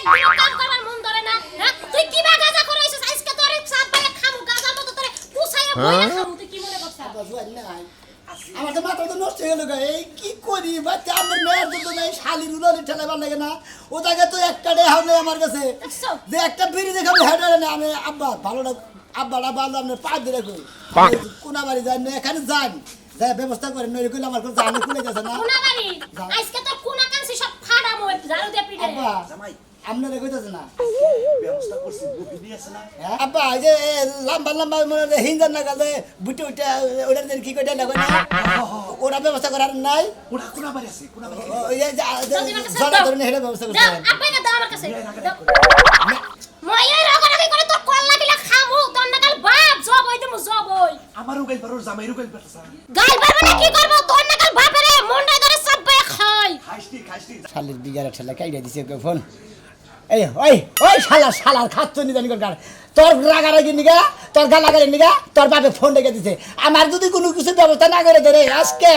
একদিন কাম করার মন ধরে না হ্যাঁ তুই কি বা গাঁজা করাইছিস আজকে তোরে সাত ভাই খামু গাঁজার মতো তোরে কুছাইয়া বইয়া খামু তুই কি মনে করছিস আমার তো মাথা তো নষ্ট হয়ে গেল এই কি করি বাচ্চা আমার মেয়ের তো নাই শালির উলারে ঠেলাবার লাগে না ও তাকে তো একটা ডে হবে আমার কাছে যে একটা বিড়ি দেখাবে হেডারে না আমি আব্বা ভালোটা আব্বাটা ভালো আপনার পা দিয়ে রাখুন কোনা বাড়ি যান না এখানে যান যা ব্যবস্থা করেন নইলে কইলে আমার কোনো জানে খুলে গেছে না কোনা বাড়ি আজকে তোর কোনা কানছি সব ফাড়ামু ঝাড়ু দিয়ে পিটে আব্বা জামাই আপনারা কইতাছে না ব্যবস্থা করছি বুদ্ধি দিয়েছে না আব্বা এই যে লম্বা লম্বা মানে হিন্দার না গেলে বুটি উঠে ওটার দিন কি কইটা না কইনা ওরা ব্যবস্থা করার নাই ওরা কোনা বাড়ি আছে কোনা বাড়ি ওই যে জলা ধরনের হেডে ব্যবস্থা করতে দাও আব্বা না দাও আমার কাছে মইয়া রাগারাগি করে তোর কল লাগিলা খামু তোর নাগাল বাপ জব হই দেমু জব হই আমারও গাইল পারো জামাইরও গাইল পারছা গাল পারবে না কি করব তোর নাগাল বাপরে মন্ডাই ধরে সব ভাই খাই খাইস্তি শালির বিগারে ঠেলা কাইডা দিছে ফোন এই ওই ওই শালার খাচ্ছ নি জানি কর তোর রাগারাগি নিগা তোর গালাগালি নিগা তোর বাপে ফোন রেখে দিছে আমার যদি কোনো কিছু ব্যবস্থা না করে দেরে আজকে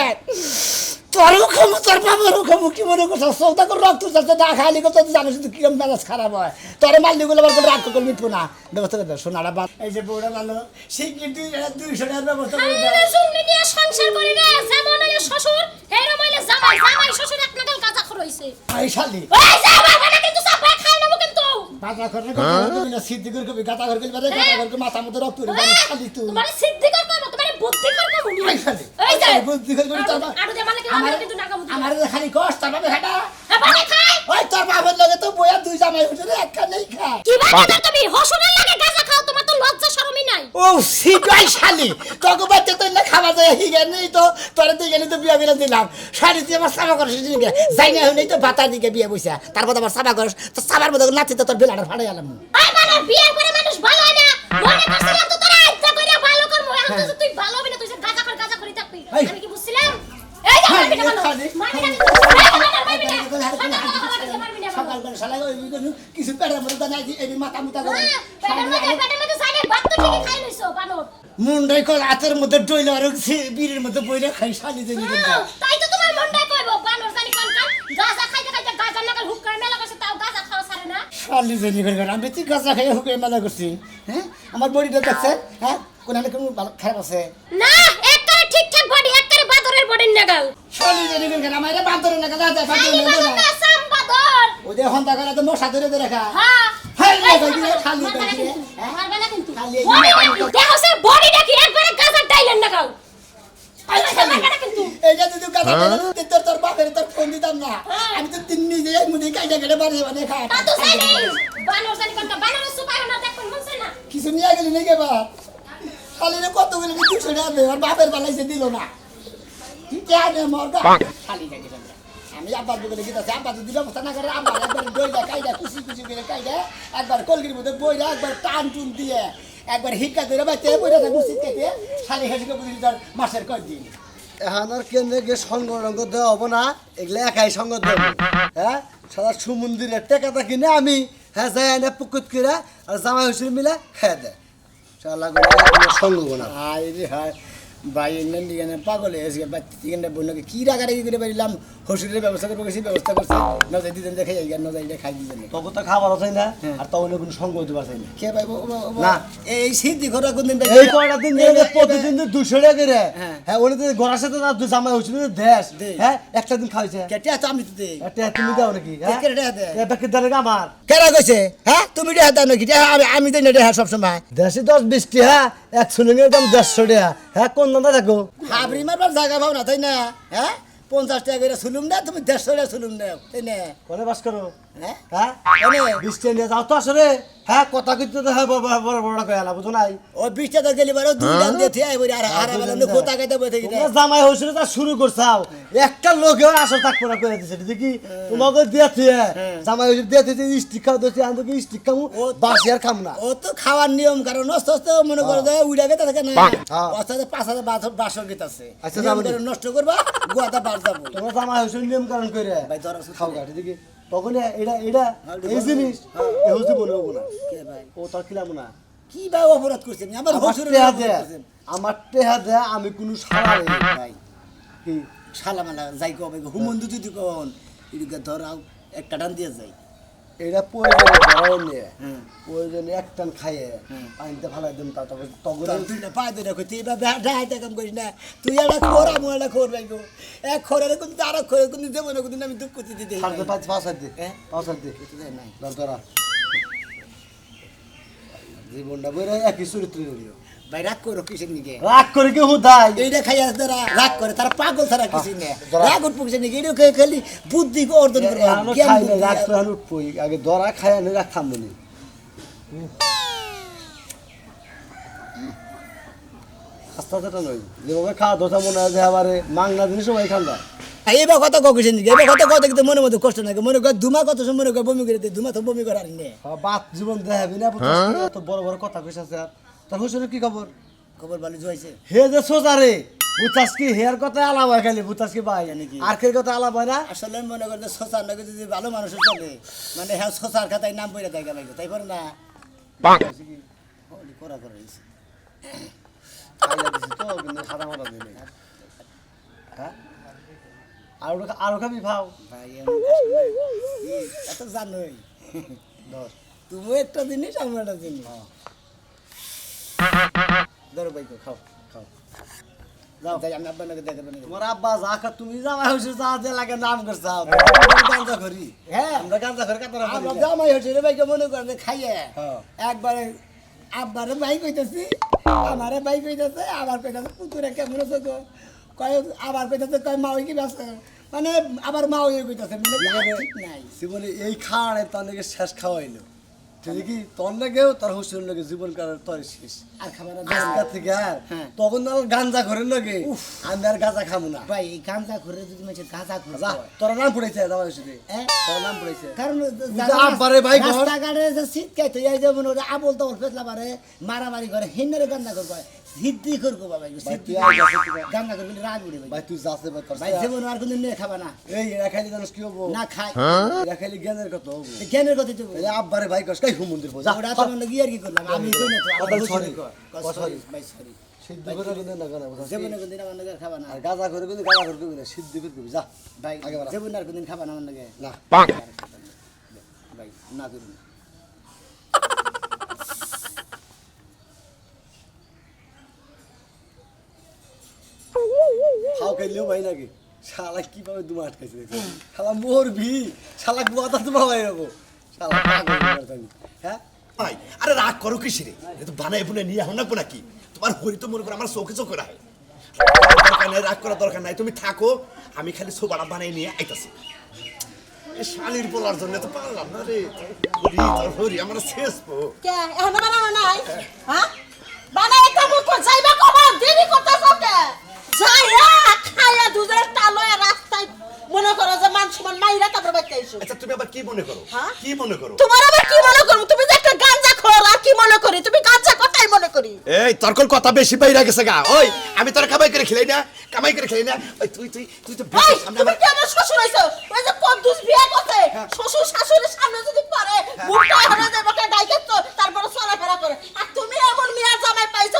তোরও খামু তোর বাবারও খামু কি মনে করছ সৌদা করে রক্ত চাচ্ছে না খাইলে তো জানিস তো কিরম মেজাজ খারাপ হয় তোর মালিকগুলো আবার রাগ করে মিটবো না ব্যবস্থা করে দাও সোনাটা বাপ এই যে বউটা ভালো সিকিউরিটি 200 টাকার ব্যবস্থা করে দাও আরে শুনলি নিয়ে সংসার করি রে যেমন হইলে শ্বশুর হেরো মইলে জামাই জামাই শ্বশুর এক নাগাল গাঁজা খরইছে এই শালি ওই যা বাবা না কিন্তু সব ভাই খাই নেবো কিন্তু বাজা করে তুমি না সিদ্ধি করে কবি গাতা করে বারে গাতা করে মাথা মতো রক্ত করে বানি শালি তুই তোমার সিদ্ধি কর কইবো তোমার বুদ্ধি কর কইবো এই শালি এই যে বুদ্ধি করে তোর আড়ু দে মানে আমার কিন্তু নাকা বুদ্ধি আমার খালি কষ্ট তবে খাটা বাবা খাই ওই তোর বাবার লগে তো বইয়া দুই জামাই হইছে রে একটা নেই খা কি বাবা তুমি হসুরের লাগে গাঁজা খাও তোমার তো লজ্জা শরমই নাই ও সিটাই শালি তোকে বাচ্চা তো না খাওয়া যায় হিগে নেই তো তোর দিকে গেলি তো বিয়া বিলা দিলাম শাড়ি দিয়ে আমার সাবা করছিস দিকে যাই না হই তো ভাতা দিকে বিয়া বইছা তারপর আবার সাবা করছ তো সাবার মধ্যে নাচি তো তোর বেলাটা ফাড়াই আলাম আই মানে বিয়ের পরে মানুষ ভালো হয় না মনে করছিলাম তো তোরা ইচ্ছা করে ভালো করব এখন তো তুই ভালো হবে না তুই যে গাঁজা করে থাকবি আমি কি বুঝছিলাম এই যে মারবি না মারবি না সকাল করে শালা ওই কিছু পেটের মধ্যে জানাই এই মাথা মুতা করে পেটের মধ্যে জানি ভাত তো ঠিকই খাই লইছো বানর মুন্ডাই কল হাতের মধ্যে ডইল আর বীরের মধ্যে বইরা খাই শালি দেনি তাই তো তোমার মনটাই কইবো বানর জানি কোন কাল গাঁজা খাইতে খাইতে গাঁজা নাগাল হুক করে মেলা করছে তাও গাঁজা খাওয়া ছাড়ে না শালি দেনি করে আমি তুই গাছা খাই হুকে মেলা করছি হ্যাঁ আমার বডিটা দেখছে হ্যাঁ কোন ভালো খারাপ আছে না একবারে ঠিকঠাক বডি একবারে বাদরের বডির নাগাল শালি দেনি করে আমার বান্দরের নাগাল যা খালি বাদর না সাম বাদর ওই যে হন্তা করে তো মশা ধরে ধরে খা হ্যাঁ হাই রে খালি মারবে না কিন্তু খালি দেখো সে বডিটা কি একবারে গাঁজার ডাইলেন নাগাল এইটা যদি গাছা খাই তোর বাপের তোর ফোন দিতাম না আমি তো তিন নিজে মুদি কাইটা কেটে বাড়ি মানে খা তা তো জানি বানর জানি কোনটা বানরের সুপার না দেখুন মনছে না কিছু নিয়ে গেলি নাকি বা খালি রে কতগুলো 200 টাকা দে আর বাপের বেলাইছে দিল না ঠিক আছে মরগা খালি যাই আমি আব্বার বলে গিয়েছে আব্বা তো দিল অবস্থা না করে আব্বা একবার দইটা কাইটা কুচি করে কাইটা একবার কলগির মধ্যে বইরা একবার টান টুন দিয়ে একবার হিক্কা ধরে বাইতে বইরা গুছি কেটে শালি হেসে বুঝি তার মাসের কয়দিন এখন আর কেন্দ্রে গিয়ে সঙ্গ রঙ্গ দেওয়া হবো না এগুলো একাই সঙ্গ দেব হ্যাঁ সারা সুমন্দিরের টেকাটা কিনে আমি হ্যাঁ যাই এনে পুকুত করে আর জামাই হুসুর মিলে খেয়ে দেয় শালা সঙ্গ না হাই রে হাই ভাই এনে পাগল হয়েছে বাচ্চা বললো কি রাগারাগি করে পারিলাম হসুরের ব্যবস্থা করবো গেছি ব্যবস্থা করছি নজাই দিতেন দেখে যাই নজাইটা খাই দিতেন তখন তো খাবার আছে না আর তখন কোনো সঙ্গ হতে পারছে না কে ভাই না এই সিদ্ধি ঘোরা কোন দিন এই কয়টা দিন প্রতিদিন 200 টাকা করে হ্যাঁ ওনে তো ঘোরার সাথে না জামাই হুসুর দেশ হ্যাঁ একটা দিন খাইছে কেটে তো আমি তো দে একটা তুমি দাও নাকি হ্যাঁ কেটে দে এটা কি দাঁড়ে আমার কেরা কইছে হ্যাঁ তুমি দেয়া দাও নাকি আমি দেই না দেয়া সব সময় দেশে 10-20 টাকা এক সুলিংয়ের দাম 150 টাকা হ্যাঁ কোন দাম দেখো হাবরি মারবার জায়গা পাও না তাই না হ্যাঁ 50 টাকা করে সুলুম না তুমি 150 টাকা সুলুম দাও তাই না কোনে বাস করো হ্যাঁ হ্যাঁ কোনে 20 টাকা নিয়ে যাও তো আসলে হ্যাঁ কথা কইতে তো হ্যাঁ বড় বড় কইলা বুঝো নাই ও 20 টাকা গেলি বারো দুই দাম দিয়ে থিয়া বলি আর হারা বেলা কোথা কইতে বই থেকে তোমরা জামাই হইছিল তা শুরু করছাও একটা লোকেও আসল থাকবো না কইরা দিছে দেখি তোমাকে দিয়া থিয়া জামাই হইছিল দিয়া থিয়া স্টিক খাও দছি আন্দো কি স্টিক খামু বাসি আর খাম না ও তো খাওয়ার নিয়ম কারণ নষ্ট নষ্ট মনে করে যে উড়া গেতে থাকে না অর্থাৎ 5000 বাসর গীত আছে আচ্ছা নিয়ম করে নষ্ট করবা গুয়াটা বাস যাবো তোমার জামাই হইছিল নিয়ম কারণ কইরা ভাই ধরো খাও গাড়ি দেখি তখন এটা এই জিনিস এ হচ্ছে মনে হবো না কে ভাই ও তোর খিলাম না কি ভাই অপরাধ করছেন আমার হসুরের আমার টেহা দে আমি কোনো সারা নেই ভাই কি শালা মালা যাই কবে হুমন্দু যদি কোন এদিকে ধরাও একটা টান দিয়ে যাই এটা প্রয়োজনে ধরাও নিয়ে প্রয়োজনে এক টান খাইয়ে পানিতে ফালাই দিন তারপরে তগরে তুই না পাই দিলে তুই বা ডাইতে কাম করিস না তুই একটা খোর আমি একটা খোর ভাইগো এক খোরের কিন্তু আর খোরের কিন্তু দেবো না কিন্তু আমি দুঃখ করতে দিতে সাড়ে পাঁচ হাত দে 5 হাত দে নাই ধরা জীবনটা বইরা একই চরিত্র নিও ভাই রাগ করো কিসের নিকে রাগ করে কি হুদাই এইটা খাইয়া তারা রাগ করে তারা পাগল ছাড়া কিছু নেই রাগ উঠ পুকছে নাকি এটা খালি বুদ্ধি অর্জন করে খাই না রাগ তো হান উঠবই আগে ধরা খাইয়া নে রাগ থামবনি আস্তে আস্তে নয় যেভাবে খাওয়া দোষা মনে হয় যে আবার মাংনা জিনিস সবাই খান যায় এবার কথা কইছেন নাকি এবার কথা কথা কিন্তু মনে মধ্যে কষ্ট নাকি মনে কর দুমা কত সময় মনে কর বমি করে দে দুমা তো বমি করার নেই বাত জীবন দেখাবি না এত বড় বড় কথা কইছ আছে আর তোর হুসুরের কি খবর খবর ভালো জুয়াইছে হে যে সোজা রে বুতাস কি হেয়ার কথা আলাপ হয় খালি বুতাস কি ভাই নাকি? আর কে কথা আলাপ হয় না আসলে মনে করতে সোসার নাকি যদি ভালো মানুষের চলে মানে হ্যাঁ সোসার খাতায় নাম পড়ে দেয় গেল তাই পারে না করা করে দিছে খাইলা দিছি তো কিন্তু সাদা মাথা দিলে হ্যাঁ আর খাবি ভাও ভাই এত জানোই ধর তুমি একটা জিনিস আমি একটা জিনিস ধরো ভাই খাও খাও যাও তাই আমি আপনাকে দেখে দেবেন তোমার আব্বা যা খা তুমি জামাই হইছে যা যে লাগে নাম করছ গাঁজা করি হ্যাঁ আমরা গাঁজা করে কাতরা আমরা করি জামাই হচ্ছে রে ভাইকে মনে করেন যে খাইয়ে হ্যাঁ। একবারে আব্বারে ভাই কইতাছি আমারে ভাই কইতাছে আবার কইতাছে পুতুরে কেমন আছে গো কয় আবার কইতাছে কয় মা ওই কি ব্যস্ত মানে আবার মা ওই কইতাছে মানে ঠিক নাই জীবনে এই খাওয়ারে তার নাকি শেষ খাওয়াইলো ঠিক কি তোর লাগেও তার হুসুর লাগে জীবন কাটার তোর শেষ আর খাবার আজকা থেকে আর হ্যাঁ। তখন আর গাঞ্জা ঘরের লগে আমি আর গাঁজা খাবো না ভাই গাঁজা করে যদি মানে গাঁজা করে যা তোর নাম পড়েছে জামাই হইছে হ্যাঁ? তোর নাম পড়েছে কারণ আব্বারে ভাই ঘর। রাস্তাঘাটে যে শীতকাই তো এই যেমন ওরা আবল তাবল ফেসলা পারে মারামারি করে হিন্নারে গান্দা করবে সিদ্ধি করবো বাবা সিদ্ধি গান্দা করবে রাগ উড়ে ভাই তুই যাচ্ছে ভাই তোর ভাই যেমন আর কোনো নিয়ে খাবা না এই এরা খাইলে জানিস কি হবো না খাই এরা খাইলে জ্ঞানের কথা হবো জ্ঞানের কথা দেবো এই আব্বারে ভাই কস কাই হুমন্দির পো যা ওরা তো মানে গিয়ে আর কি করলাম আমি তো না তো আমার কথা সরি sorry। ভাই সরি সিদ্ধ করে কিন্তু না কেন যেমন কোনদিন আমার নাকি খাবা না আর গাঁজা করে কিন্তু গাঁজা করে কিন্তু সিদ্ধ করে দিবি যা ভাই আগে বাড়া। যেমন আর কোনদিন খাবা না আমার নাকি না ভাই না করুন খাও খাইলেও ভাই নাকি শালা কিভাবে দুমা আটকাইছে দেখো শালা মরবি শালা গুয়াতা তো বাবাই হবো শালা পাগল হয়ে গেছে আমি। হ্যাঁ ভাই আরে রাগ করো কিসেরে এ তো বানাই বুনে নিয়ে এখন না নাকি তোমার হরি তো মনে করো আমার চোখে চোখে রাখে দরকার নাই রাগ করার দরকার নাই তুমি থাকো আমি খালি সোবাটা বানাই নিয়ে আইতাছি এ শালির বলার জন্য তো পারলাম না রে তোর হরি আমার শেষ পো কে এখন বানানো নাই হ্যাঁ বানাই কামু কো যাইবা কবা দেরি করতেছ কে যাইয়া খাইয়া দুধের তালয় রাস্তায় মনে করো যে মান সমান মাইরা তারপর বাইতে আইছো আচ্ছা তুমি আবার কি মনে করো হ্যাঁ? কি মনে করো তোমার আবার কি মনে করো তুমি যে একটা গাঁজা খোর আর কি মনে করি তুমি গাঁজা কথাই মনে করি এই তর্কর কথা বেশি বাইরে গেছে গা ওই আমি তোর কামাই করে খেলাই না কামাই করে খেলাই না ওই তুই তো এই সামনে তুমি আমার কি আমার শ্বশুর হইছো ওই যে কদ্দুস বিয়ে করতে শ্বশুর শাশুড়ির সামনে যদি পারে মুখটা হরে যাবে কে ডাইকে তো তারপর চলাফেরা করে আর তুমি এমন মিয়ার জামাই পাইছো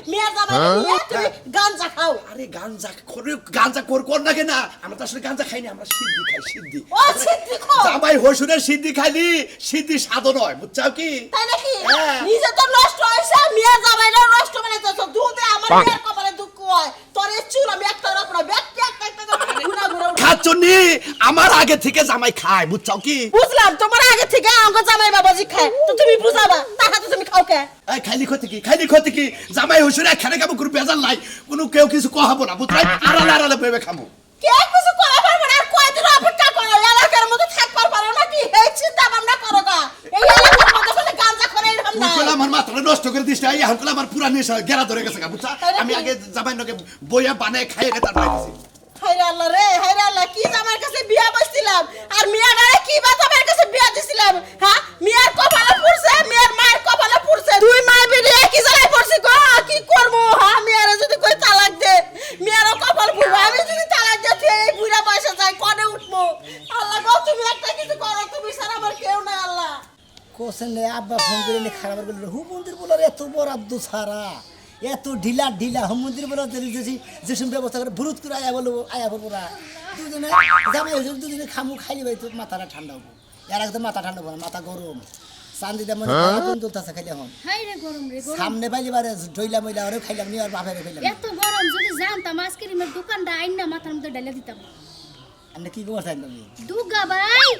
মিয়ার জামাই নিয়ে তুমি গাঁজা খাও আরে গাঞ্জা কর না কেনা আমরা তো আসলে গাঞ্জা খাই না আমরা সিদ্ধি খাই সিদ্ধি ও সিদ্ধি খাও জামাই হসুরের সিদ্ধি খাইলি সিদ্ধি স্বাদ নয় বুঝছাও কি তাই নাকি হ্যাঁ। নিজে তো নষ্ট হইছে মিয়ার জামাইরা নষ্ট বানাইতেছো দুধে আমার মিয়ার কপালে দুঃখ হয় তোর এই চুল আমি একটা রাখব না ব্যাগ একটা ঘুরা ঘুরা খাচ্ছনি আমার আগে থেকে জামাই খায় বুঝছাও কি বুঝলাম তোমার আগে থেকে আমাকে জামাই বাবাজি খায় তো তুমি বুঝাবা টাকা তো তুমি খাও কে এই খাইলি ক্ষতি কি জামাই হসুর একখানে কাম করে বেজাল নাই কোনো কেউ কিছু কহাবো না বুঝছাই আড়ালে ভেবে খামো কে কিছু করা পারবে না আর কয়দিন অপেক্ষা করো এলাকার মধ্যে থাকবার পারো নাকি এই চিন্তা ভাবনা করো না এই এলাকার মধ্যে কোনো গাঁজা করে এরকম না বুঝছাল আমার মাথাটা নষ্ট করে দিস এই এখন আমার পুরা নেশা গেরা ধরে গেছে বুঝছা আমি আগে জামাই নকে বইয়া বানায় খাই রে তারপর দিছি হায়রে আল্লাহ রে হায়রে আল্লাহ কি জামাইর কাছে বিয়া বসছিলাম আর মিয়ার গায়ে কি বা জামাইর কাছে বিয়া দিছিলাম হ্যাঁ মিয়ার কপালে পড়ছে মিয়ার মায়ের কপালে পড়ছে দুই মায়ের বেরিয়ে কি জ্বালায় পড়ছি গো কি করবো হ্যাঁ মিয়ার যদি কই তালাক দে মিয়ারও কপাল পুরো আমি যদি তালাক দিতে এই বুড়া বয়সে যাই কনে উঠবো আল্লাহ গো তুমি একটা কিছু করো তুমি ছাড়া আমার কেউ নাই আল্লাহ কোসেন আব্বা ফোন করে খারাপ করলো হুমন্দির বলার এত বড় আব্দু সারা এত ঢিলা হুমন্দির বলার যেসব ব্যবস্থা করে ভুরুত করে আয়া বলবো আয়া বলবো না দুজনে জামাই হয়েছে দুজনে খামু খাইলে ভাই তোর মাথাটা ঠান্ডা হবো এর একদম মাথা ঠান্ডা করে মাথা গরম চান্দিতে মনে আগুন জ্বলতেছে খাইলে এখন হাই রে গরম রে গরম সামনে পাইলিবারে ডইলা মইলা ওরে খাইলাম নি আর বাপেরে খাইলাম এত গরম যদি জানতাম আইসক্রিমের দোকানটা আইনা মাথার মধ্যে ঢেলে দিতাম আপনি কি করছেন তুমি দুগা ভাই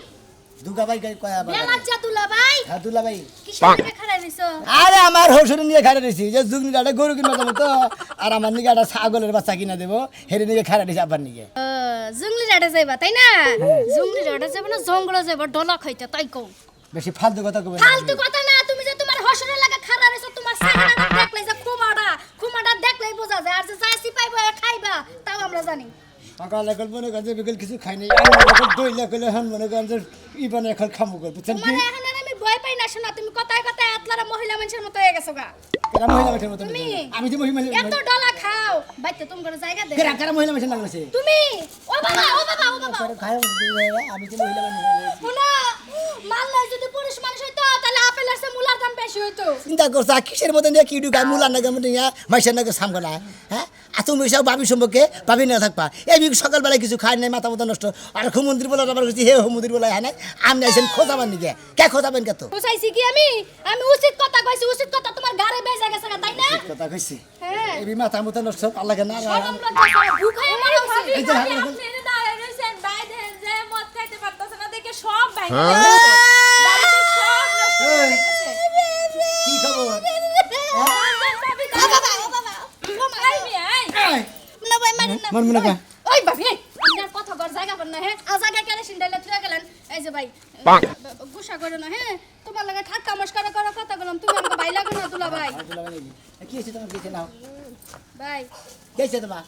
দুগা ভাই কয় আবার বেলা চাতুলা ভাই হ্যাঁ দুলা ভাই কিসের দিকে খাড়া রইছো আরে আমার হসুর নিয়ে খাড়া দিছি যে যুগনি গাড়া গরু কিনবা যাবো তো আর আমার নিকে একটা ছাগলের বাচ্চা কিনা দেবো হেরে নিকে খাড়া দিছি আবার নিকে জঙ্গলি রাডা যাইবা তাই না জঙ্গলি রাডা যাইবা না জঙ্গলে যাইবা ডলা খাইতে তাই কও বেশি ফালতু কথা কবে ফালতু কথা না তুমি যে তোমার হসরের লাগা খাড়া রইছো তোমার সাগরাটা দেখলে যে খুমাটা দেখলেই বোঝা যায় আর যে যাইছি পাইবো খাইবা তাও আমরা জানি সকালে কল মনে করেন যে বিকেল কিছু খাই নাই আমরা দইলা কইলে হন মনে করেন যে ইবানে এখন খামু কর বুঝছেন কি তোমার এখন আর আমি ভয় পাই না শোনা তুমি কথায় কথায় আতলারা মহিলা মানুষের মতো হয়ে গেছো গা কেরা মহিলা বেটের মতো তুমি আমি যে মহিলা এত ডলা খাও বাইতে তুমি করে জায়গা দে কেরা মহিলা বেটের লাগছে তুমি ও বাবা ও বাবা ও বাবা খায় আমি যে মহিলা বেটের শোনা মাল্লাই যদি পুরুষ মানুষ হইতো তাহলে আপেলের চেয়ে মুলার দাম বেশি হইতো চিন্তা করছ কিসের মধ্যে নিয়ে কি ঢুকা মুলার নাকি মধ্যে নিয়ে মাইসের নাকি সামগলা হ্যাঁ আর তুমি সব ভাবি সম্পর্কে ভাবি না থাকবা এই সকালবেলায় কিছু খাই নাই মাথা মতো নষ্ট আর হুমন্দির বলে আবার করছি হে হুমন্দির বলে হ্যাঁ আপনি আইসেন খোঁজাবার নিকে কে খোঁজাবেন কে তো বুঝাইছি কি আমি উচিত কথা কইছি উচিত কথা তোমার গারে বেজে গেছে না তাই না কথা কইছি হ্যাঁ এই মাথা মতো নষ্ট আল্লাহ কেন শরম লজ্জা করে ভুখায় মরে উচিত এই যে আপনি এনে দাঁড়ায় রয়েছেন, বাইরে যে মদ খাইতে পারতেছে না দেখে সব বাইরে হ্যাঁ? বাড়িতে সব নষ্ট হয়ে গেছে। কি খবর রঞ্জন ভাবি ও বাবা ও বাবা আই মিয়া, আই। না ভাই মারেন না মারবো না কা? ওই ভাবি আপনার কথা ঘর জায়গা কর না হ্যাঁ আ জায়গা কেন সিন্ডাইলা থুয়া গেলেন এই যে ভাই গুসা করো না হ্যাঁ তোমার লাগে ঠাট্টা মস্করা করা কথা বললাম তুমি আমাকে ভাই লাগো না দুলা ভাই কি হয়েছে তোমার কিছু নাও ভাই কি হয়েছে তোমার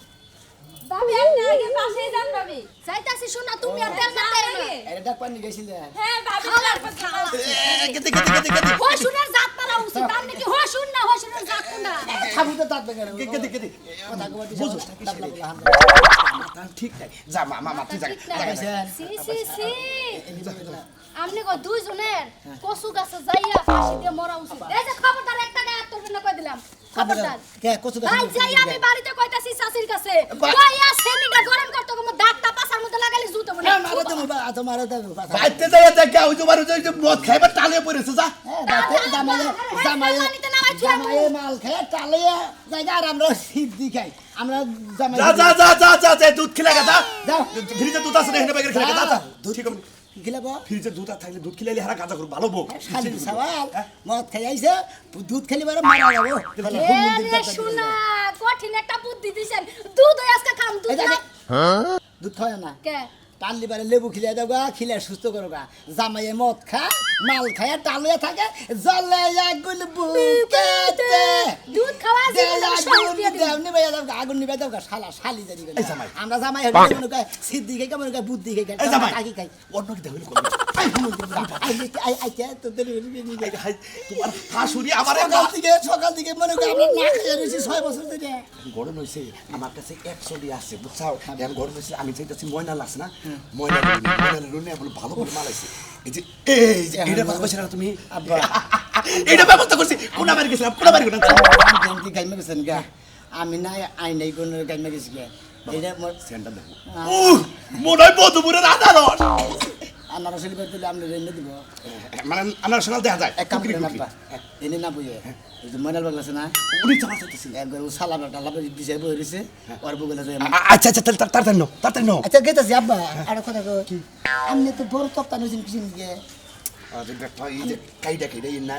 ভাবি আপনি আগে পাশেই যান ভাবি। যাইতাছি শোনা তুমি আর তেল মারতে না এটা ডাক পানি গেছিলে হ্যাঁ ভাবি খালার তারপর খালা কেতে কেতে কেতে কেতে হশুনের জাত পালা উচিত তার নাকি হশুন না হশুনের জাত কোনটা খাবু তো তাত বেগারে কেতে কেতে কথা কবার দিছ বুঝো মাথা ঠিক নাই যা মা তুই যা সি সি সি আমনে কো দুইজনের কসু গাছে যাইয়া ফাঁসি দিয়ে মরা উচিত এই যে খবরদার একটা গায়ে হাত তুলবে না কই দিলাম খবরদার কে কচু গাছ ভাই যাই আমি বাড়িতে কইতাছি শাশুড়ির কাছে কইয়া সেনিটা গরম করতে গো দাঁতটা পাছার মধ্যে লাগালি জুতো বলে মারো তুমি মারো তুমি বাইতে যাই দেখা ওই যে মদ খাইবার টালে পড়েছে যা জামাই মাল খায় টালে জায়গা আর আমরা সিদ্ধি খাই আমরা জামাই যা যা যা যা যা যা দুধ খেলে গা যাও ফ্রিজে দুধ আছে না এখানে বাইরে খেলে গা যা ঠিক আছে গিলাবো ফ্রিজে দুধ থাকলে দুধ খেলে হারা গাজা করব ভালো বউ খালি সওয়াল মদ খাই আইছে দুধ খেলি বারে মারা যাবো এ শোনা কঠিন একটা বুদ্ধি দিছেন দুধ হই আজকে খাম দুধ না দুধ খায় না কে টানলি বারে লেবু খিলাই দাও গা খিলে সুস্থ করো গা জামাইয়ে মদ খা মাল খায় টালিয়ে থাকে জলে আগুন বুকেতে দুধ খাওয়া জীবনে সহজ দিয়ে দিন আগুন নিবে দাও আগুন নিবে দাও শালা শালি জানি এই জামাই। আমরা জামাই হইলে মনে কয় সিদ্ধি খাই কেমন কয় বুদ্ধি খাই এই জামাই। কাকি খাই অন্য কি দেখলি করবে আইতে তো দেরি তোমার শাশুড়ি আমার সকাল থেকে মনে কয় আমরা না খেয়ে রয়েছি 6 বছর ধরে গরম হয়েছে আমার কাছে 100 আছে বুঝছাও এখন গরম হয়েছে আমি চাইতেছি ময়না লাগছে না ময়না রুনে এখন ভালো করে মালাইছে এই যে এটা কথা বলছ না তুমি আব্বা এটা ব্যবস্থা করছি কোনা বাড়ি গেছিলাম কোনা বাড়ি কোনা কি গাইমা গেছেন গা আমি নাই আই নাই কোন গাইমা গেছি গা এটা মোর সেন্টার দেখো মনে হয় মধুপুরের আদারস আমার আসলে বলতে আমরা রেনে দিব মানে আনার সকাল দেখা যায় এক কাম করে না আব্বা এনে না বুঝে এই যে ময়নাল বাগলা আছে না উনি চাপা চাইতেছি একবার ও সালাম ডালা দিছে বই রইছে আর বগলা যায় আচ্ছা আচ্ছা তাড়াতাড়ি নাও আচ্ছা গেতাছি আব্বা আর কথা কো আমনে তো বড় তপ্তা নছিন কিছু নিয়ে আরে বেটা এই যে কাইটা এই না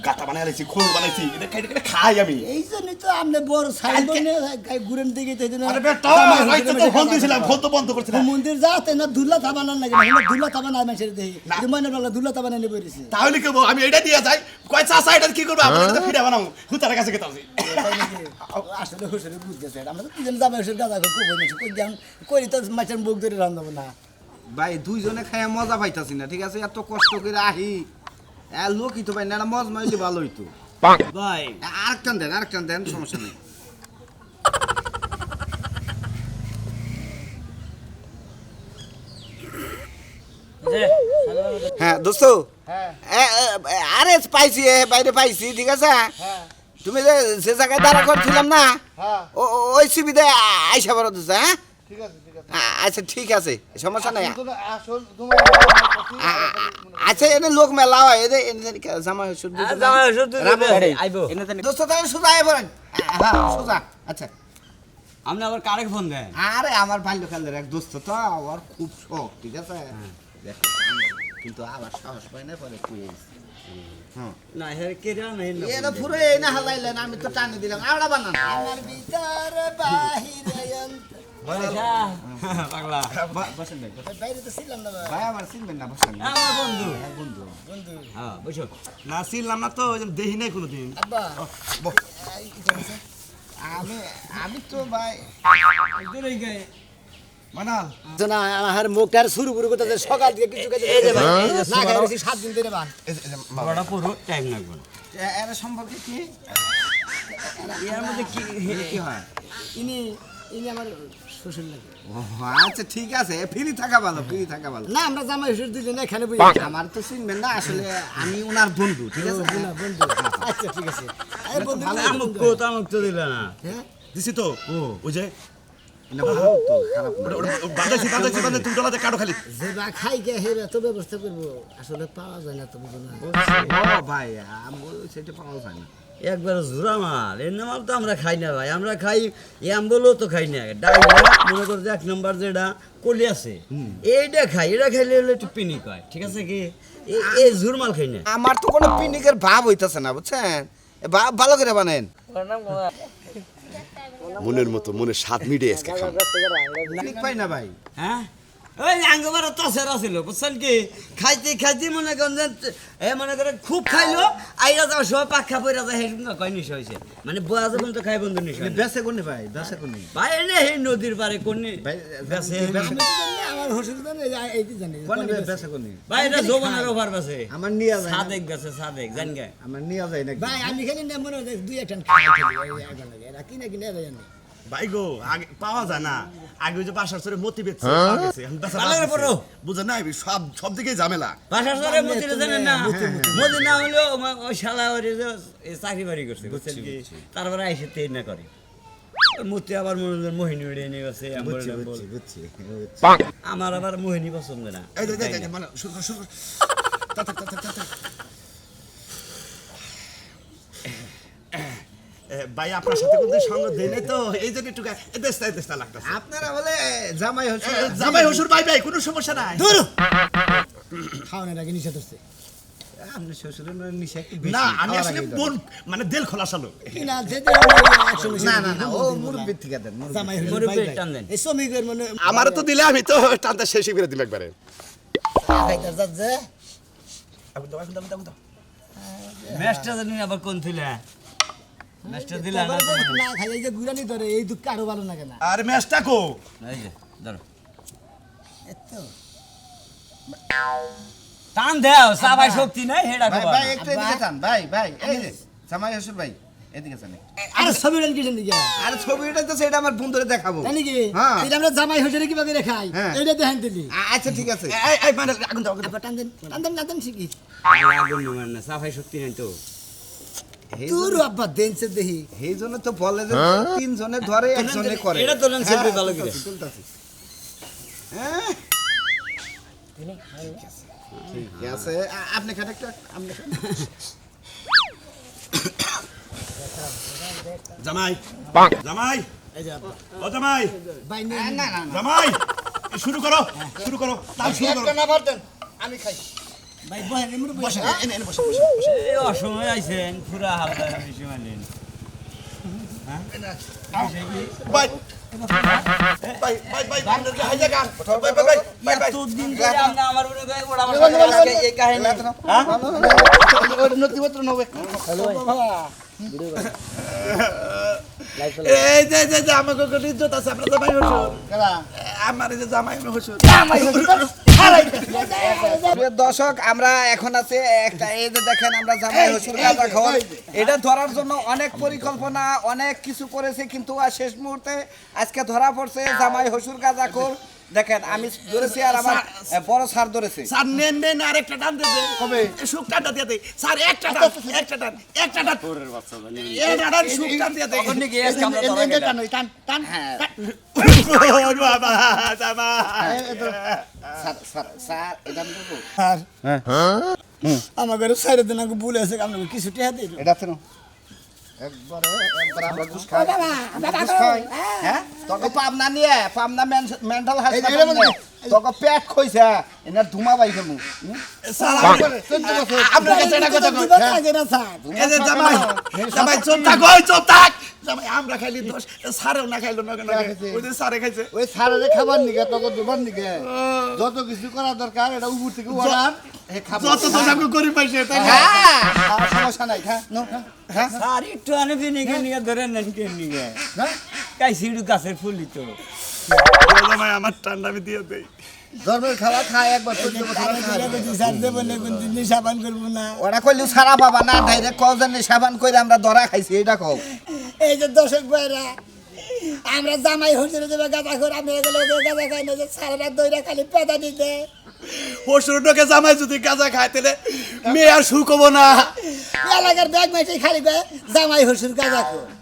গাতা বানাইছি খোল বানাইছি এটা কাইটা খাই আমি এই জন্য তো আমনে বড় সাইল বনে গাই গুরেন দিকে তো দিন আরে বেটা রাইতে তো ফোন দিছিলাম ফোন তো বন্ধ করছিলাম মন্দির যাতে না দুল্লা থাবানার লাগে না দুল্লা থাবানা মানুষের দেই যে ময়নাল বাগলা দুল্লা থাবানা নিয়ে বইরিছে তাহলে কি আমি এটা দিয়ে যাই কয় চাচা এটা কি করব আমরা তো ফিরে বানাবো হুতার কাছে গেতাছি আসলে হুসরে বুঝতেছে আমরা তো তিনজন জামাই হুসের গাদা কই বইছি কই যাম করি তো মাছের মুখ ধরে রান্দাবো না ভাই দুইজনে খাইয়া মজা পাইতাছি না ঠিক আছে এত কষ্ট করে আহি লোকই তো ভাই না মজ মাইলে ভালো হইতো ভাই আরেকটান দেন সমস্যা নেই হ্যাঁ দোস্ত আরে পাইছি বাইরে পাইছি ঠিক আছে তুমি যে জায়গায় দাঁড়া করছিলাম না ওই সুবিধায় আইসা বড় দোস্ত হ্যাঁ ঠিক আছে আচ্ছা ঠিক আছে সমস্যা নাই আসল তোমার আচ্ছা এনে লোক মেলা হয় এনে জামাই শ্বশুর দোস্ত তাহলে সোজা আয় বলেন হ্যাঁ সোজা আচ্ছা আপনি আবার কারেক ফোন দেন আরে আমার বাল্যকালের এক দোস্ত তো আমার খুব শখ ঠিক আছে দেখো, কিন্তু আবার সাহস পাই না পরে কুয়ে না হে কেরা নাই না এটা পুরো এই না হালাইলেন আমি তো টানে দিলাম আওড়া বানান আমার ভিতর বাহিরে পাগলা বসেন ভাই বাইরে তো ছিলাম না ভাই। ভাই আমার চিনবেন না বসেন আমার বন্ধু বন্ধু হ্যাঁ বুঝছো না ছিলাম না তো ওই জন্য দেখি নাই কোনোদিন আব্বা আমি আমি তো ভাই দূরেই গায়ে মানাল না আমার মুখটার শুরু পুরু করতে সকাল থেকে কিছু খেতে এই যে ভাই, এই যে না খাই রয়েছি 7 দিন ধরে বান বড় পুরো টাইম লাগবে না এর সম্পর্কে কি এর মধ্যে কি কি হয় ইনি ইনি আমার শ্বশুর লাগে ও আচ্ছা ঠিক আছে ফ্রি থাকা ভালো না আমরা জামাই শ্বশুর দুজনে এখানে বই আমার তো চিনবেন না আসলে আমি ওনার বন্ধু ঠিক আছে বন্ধু আচ্ছা ঠিক আছে এই বন্ধু তামুক তো দিলে না হ্যাঁ দিছি তো ওই যে না ভালো তো খারাপ না বাজাইছি তুমি ডলাতে কাটো খালি যে বা খাই গে হে তো ব্যবস্থা করব আসলে পাওয়া যায় না তো বুঝো না ও ভাই আমি সেটা পাওয়া যায় না একবার জোড়া মাল এর মাল তো আমরা খাই না ভাই আমরা খাই বলেও তো খাই না ডাইলা মনে করো যে 1 নম্বর যেটা কলি আছে এইটা খাই এটা খাইলে হলো একটু পিনিক হয় ঠিক আছে কি এই জোর মাল খাই না আমার তো কোনো পিনিকের ভাব হইতাছে না বুঝছেন ভাব ভালো করে বানেন মনের মতো মনের স্বাদ মিটে আজকে খাম পিনিক পাই না ভাই হ্যাঁ ওই আঙ্গবার তসের আছিল বুঝছেন কি খাইতে খাইতে মনে করেন যে মনে করে খুব খাইলো আইরা যাওয়ার সময় পাখা পইরা যায় হেসুন না কয় নিশ হয়েছে মানে বয়া যখন তো খাই বন্ধু নিশ বেসে কোনি ভাই বেসে কোনি ভাই এনে হে নদীর পারে কোনি ভাই বেসে আমার শ্বশুর জানে এইটি জানি কোনি বেসে কোনি ভাই এটা জোবানের ওভার বেসে আমার নিয়া যায় না। সাদেক গেছে সাদেক জান গে আমার নিয়া যায় নাকি ভাই আমি খালি না মনে হয় দুই একটা খাই লাগে এরা কিনে কিনে দেয় না ভাই গো আগে পাওয়া যায় না আগে ওই যে বাসার সরে মতি বেচছে পালারে পড়ো। বুঝে না সব দিকে ঝামেলা বাসার সরে মতিরে জানেন না মতি না হলেও ওই শালা ওরে যে চাকরি বাড়ি করছে বুঝছেন কি তারপরে আইসে তেই না করে ওই মতি আবার মনে মোহিনী উড়ে নিয়ে গেছে বুঝছি আমার আবার মোহিনী পছন্দ না এই যে মানে শুরু কর, শুরু কর। ভাই আপনার সাথে কোনদিন সঙ্গ দেয় নাই তো এই জন্য একটু দেশটা লাগতেছে আপনারা বলে জামাই হচ্ছে জামাই হসুর ভাই কোনো সমস্যা নাই দূর খাওয়ানোর আগে নিষেধ হচ্ছে আপনি শ্বশুরের নিশা একটু না বেশি আমি আসলে মন মানে দিল খোলাসালো কিনা যে না না না ও মুরব্বির থেকে দেন জামাই মুরব্বি টান দেন। এই শ্রমিকের মানে আমারও তো দিলে আমি তো টানটা শেষই করে দিলাম একবারে খাইতে যাচ্ছে ম্যাচটা জানি আবার কোন থিলা ম্যাচটা দিলা না না খাই এই যে গুরানি ধরে এই দুঃখ আরো ভালো লাগে না আর ম্যাচটা কো এই যে ধরো এত টান দাও সাবাই শক্তি নাই হেডা ভাই কবা ভাই একটু এদিকে যান ভাই এই যে জামাই হসুর ভাই এদিকে যান একটু। আরে ছবি রেল কিসের দিকে আরে ছবিটা তো সেটা আমার বন্ধুরে দেখাবো জানি কি হ্যাঁ। এটা আমরা জামাই হইছে কিভাবে রেখাই হ্যাঁ। এইটা দেখেন দিলি আচ্ছা ঠিক আছে এই মানে আগুন দাও আবার টান দেন শিখি আগুন নিবেন না সাবাই শক্তি নাই তো তোর আব্বা দেনছে দেখি এই জন্য তো বলে যে তিনজনে ধরে একজনে করে এটা তোলেন সেলফি ভালো করে তুলতাছি হ্যাঁ ঠিক আছে আপনি খান একটা আপনি খান। জামাই জামাই এই যে আব্বা ও জামাই ভাই না না না জামাই শুরু করো তার শুরু করো না দেন আমি খাই ভাই বহেন এমন বসে এনে বসে এই অসময় আইছেন পুরা হালকা বেশি মানেন ভাই হাই জায়গা ভাই এতদিন ধরে আমরা আমার মনে করে ওরা আমার সাথে আজকে এই কাহিনী নথিপত্র নবে এই যে আমাকে কোনো ইজ্জত আছে আপনার জামাই হসুর আমার এই যে জামাই হসুর প্রিয় দর্শক আমরা এখন আছে একটা এই যে দেখেন আমরা জামাই হসুর গাঁজা খাওয়া এটা ধরার জন্য অনেক পরিকল্পনা অনেক কিছু করেছে কিন্তু আর শেষ মুহূর্তে আজকে ধরা পড়ছে জামাই হসুর গাঁজাখোর দেখেন আমি ধরেছি আর আমার বড় স্যার ধরেছে। স্যার নেন নেন আরেকটা টান দিতে কবে সুখ টানটা দিয়ে দে স্যার একটা টান একটা টান একটা টান ওরের বাচ্চা জানি একটা টান সুখ টান দিয়ে দে তখন নাকি এসে আমরা ধরা গেলাম। টান টান ও বাবা জামা স্যার স্যার স্যার এটা আমি বলবো আর আমার ঘরে সাইড দিন আগে ভুল আছে আপনাকে কিছু টিয়া দিল এটা তো একবারে আমরা ঘুষ খাই আমরা ঘুষ খাই হ্যাঁ তোকে পাবনা নিয়ে পাবনা মেন্টাল হাসপাতাল তোকে পেট কইছে এনা ধুমা বাই ফেলমু স্যার আপনার কাছে একটা কথা কই থাকে না স্যার এই যে জামাই জামাই চুপ থাক ওই চুপ থাক জামাই আমরা খাইলি দোষ স্যারও না খাইলো না কেন ওই যে স্যারে খাইছে ওই সারের খাবার নিগে তোকে দুবার নিগে যত কিছু করা দরকার এটা উপর থেকে অর্ডার হে খাবার যত দোষ আমি করি পাইছে তাই না হ্যাঁ সমস্যা নাই হ্যাঁ নো হ্যাঁ আর একটু আনবি নাকি নিয়ে ধরে নেন কে নিয়ে কাই সিঁড়ু গাছের ফুলি তো জামাই আমার ঠান্ডা আমি দিয়ে দেই ধর্মের খাবার খায় একবার চোদ্দ বছর স্যার দেবো না কোন দিন সাবান করবো না ওরা কইলু সারা বাবা না ডাইরেক্ট কজনে সাবান কইরা আমরা ধরা খাইছি এটা কও এই যে দর্শক ভাইরা আমরা জামাই হুজুরে দেবে গাঁদা করে আমরা গেলে গাঁদা খাই না যে সারা দইরা খালি পেদা দিতে পশুরটাকে জামাই যদি গাঁজা খায় তাহলে মেয়ে আর সুখ হবো না এলাকার ব্যাগ মাইছে খালি জামাই হুজুর গাঁদা খো